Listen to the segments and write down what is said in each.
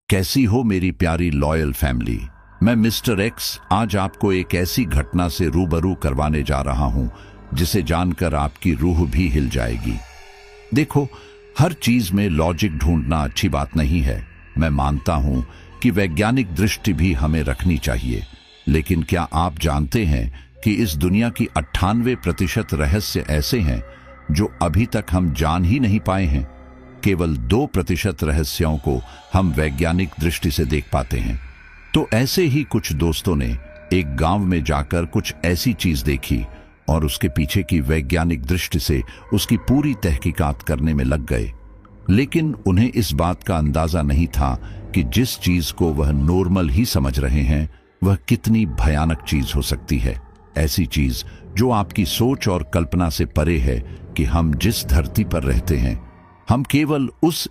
कैसी हो मेरी प्यारी लॉयल फैमिली। मैं मिस्टर एक्स आज आपको एक ऐसी घटना से रूबरू करवाने जा रहा हूं जिसे जानकर आपकी रूह भी हिल जाएगी। देखो, हर चीज में लॉजिक ढूंढना अच्छी बात नहीं है। मैं मानता हूं कि वैज्ञानिक दृष्टि भी हमें रखनी चाहिए, लेकिन क्या आप जानते हैं कि इस दुनिया की 98% रहस्य ऐसे हैं जो अभी तक हम जान ही नहीं पाए हैं। केवल 2% रहस्यों को हम वैज्ञानिक दृष्टि से देख पाते हैं। तो ऐसे ही कुछ दोस्तों ने एक गांव में जाकर कुछ ऐसी चीज देखी और उसके पीछे की वैज्ञानिक दृष्टि से उसकी पूरी तहकीकात करने में लग गए। लेकिन उन्हें इस बात का अंदाजा नहीं था कि जिस चीज को वह नॉर्मल ही समझ रहे हैं वह कितनी भयानक चीज हो सकती है। ऐसी चीज जो आपकी सोच और कल्पना से परे है कि हम जिस धरती पर रहते हैं, हम केवल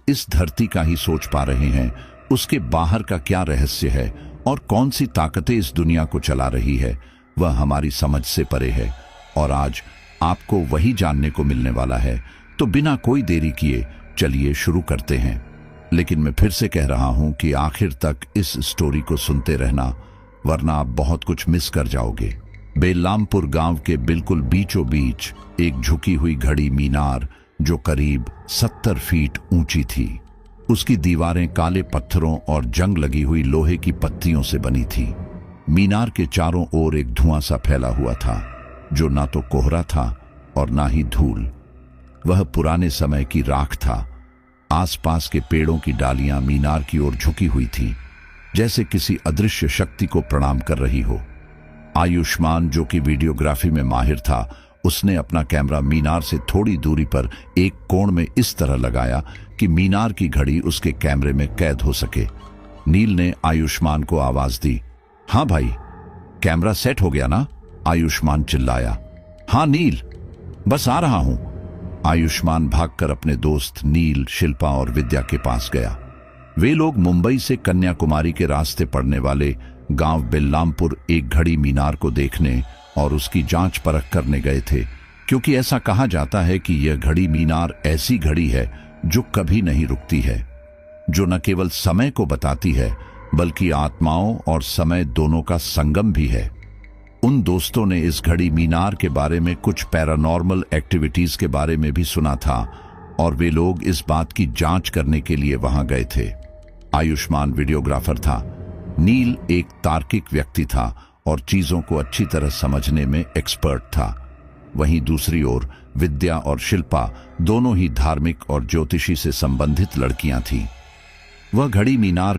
इस धरती का ही सोच पा रहे हैं। उसके बाहर का क्या रहस्य है और कौन सी ताकतें इस दुनिया को चला रही है, वह हमारी समझ से परे है। और आज आपको वही जानने को मिलने वाला है। तो बिना कोई देरी किए चलिए शुरू करते हैं। लेकिन मैं फिर से कह रहा हूं कि आखिर तक इस स्टोरी को सुनते रहना, वरना आप बहुत कुछ मिस कर जाओगे। बेल्लामपुर गांव के बिल्कुल बीचों बीच एक झुकी हुई घड़ी मीनार जो करीब 70 फीट ऊंची थी। उसकी दीवारें काले पत्थरों और जंग लगी हुई लोहे की पत्तियों से बनी थी। मीनार के चारों ओर एक धुआं सा फैला हुआ था जो ना तो कोहरा था और ना ही धूल। वह पुराने समय की राख था। आसपास के पेड़ों की डालियां मीनार की ओर झुकी हुई थी, जैसे किसी अदृश्य शक्ति को प्रणाम कर रही हो। आयुष्मान, जो कि वीडियोग्राफी में माहिर था, उसने अपना कैमरा मीनार से थोड़ी दूरी पर एक कोण में इस तरह लगाया कि मीनार की घड़ी उसके कैमरे में कैद हो सके। नील ने आयुष्मान को आवाज दी। हाँ भाई, कैमरा सेट हो गया ना? आयुष्मान चिल्लाया। हाँ नील, बस आ रहा हूं। आयुष्मान भागकर अपने दोस्त नील, शिल्पा और विद्या के पास गया। वे लोग मुंबई से कन्याकुमारी के रास्ते पड़ने वाले गांव बेल्लामपुर एक घड़ी मीनार को देखने और उसकी जांच परख करने गए थे, क्योंकि ऐसा कहा जाता है कि यह घड़ी मीनार ऐसी घड़ी है जो कभी नहीं रुकती है, जो न केवल समय को बताती है बल्कि आत्माओं और समय दोनों का संगम भी है। उन दोस्तों ने इस घड़ी मीनार के बारे में कुछ पैरानॉर्मल एक्टिविटीज के बारे में भी सुना था और वे लोग इस बात की जांच करने के लिए वहां गए थे। आयुष्मान वीडियोग्राफर था, नील एक तार्किक व्यक्ति था और चीजों को अच्छी तरह समझने में एक्सपर्ट था। वहीं दूसरी ओर विद्या और शिल्पा दोनों ही धार्मिक और ज्योतिषी से संबंधित लड़कियां थीं। वह घड़ी मीनार